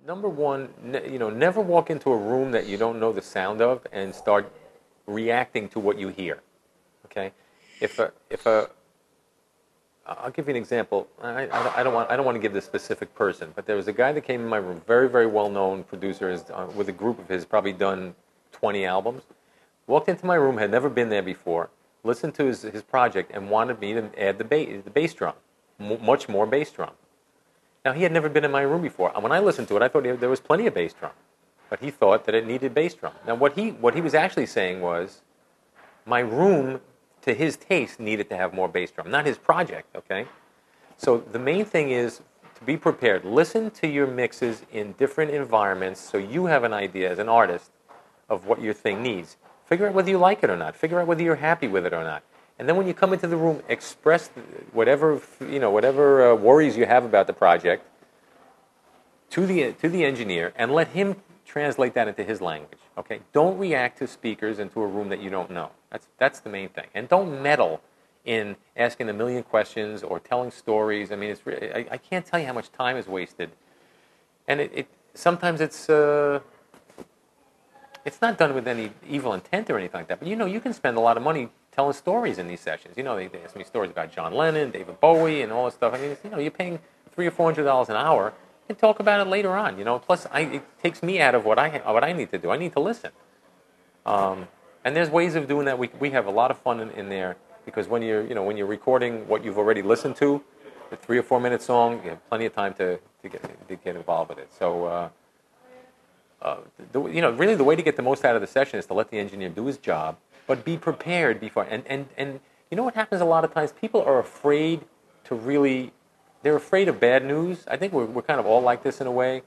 Number one, never walk into a room that you don't know the sound of and start reacting to what you hear. Okay, if a I'll give you an example. I don't want to give this specific person, but there was a guy that came in my room, very very well known producer, with a group of his, probably done 20 albums. Walked into my room, had never been there before, listened to his project, and wanted me to add the bass drum, much more bass drum. Now, he had never been in my room before. When I listened to it, I thought there was plenty of bass drum. But he thought that it needed bass drum. Now, what he was actually saying was, my room, to his taste, needed to have more bass drum. Not his project, okay? So the main thing is to be prepared. Listen to your mixes in different environments so you have an idea as an artist of what your thing needs. Figure out whether you like it or not. Figure out whether you're happy with it or not. And then when you come into the room, express whatever worries you have about the project to the engineer, and let him translate that into his language. Okay? Don't react to speakers into a room that you don't know. That's the main thing. And don't meddle in asking a million questions or telling stories. I mean, I can't tell you how much time is wasted. And sometimes it's not done with any evil intent or anything like that. But you can spend a lot of money telling stories in these sessions. They ask me stories about John Lennon, David Bowie, and all this stuff. I mean, you're paying $300 or $400 an hour, and talk about it later on. Plus, it takes me out of what I need to do. I need to listen. And there's ways of doing that. We have a lot of fun in there, because when you're recording what you've already listened to, the 3 or 4 minute song, you have plenty of time to get involved with it. So. Really the way to get the most out of the session is to let the engineer do his job, but be prepared before. And you know what happens a lot of times? People are afraid they're afraid of bad news. I think we're kind of all like this in a way.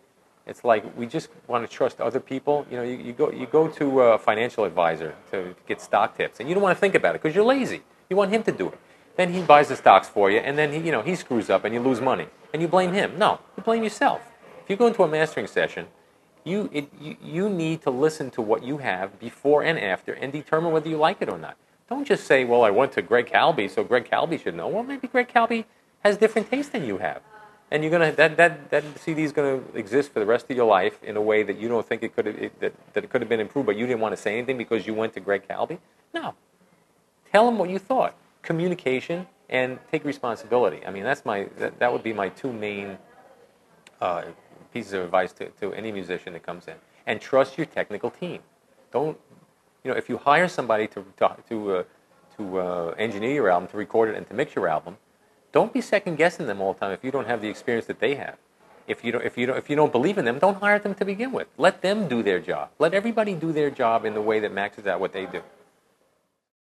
It's like we just want to trust other people. You go to a financial advisor to get stock tips, and you don't want to think about it because you're lazy. You want him to do it. Then he buys the stocks for you, and then he screws up and you lose money, and you blame him. No, you blame yourself. If you go into a mastering session, you need to listen to what you have before and after and determine whether you like it or not. Don't just say, well, I went to Greg Calbi, so Greg Calbi should know. Well, maybe Greg Calbi has different taste than you have. And you're gonna that CD is going to exist for the rest of your life in a way that you don't think it could have been improved, but you didn't want to say anything because you went to Greg Calbi. No. Tell him what you thought. Communication and take responsibility. I mean, that would be my two main pieces of advice to any musician that comes in. And trust your technical team. Don't, if you hire somebody to engineer your album, to record it, and to mix your album, don't be second guessing them all the time if you don't have the experience that they have. If you don't believe in them, don't hire them to begin with. Let them do their job. Let everybody do their job in the way that maxes out what they do.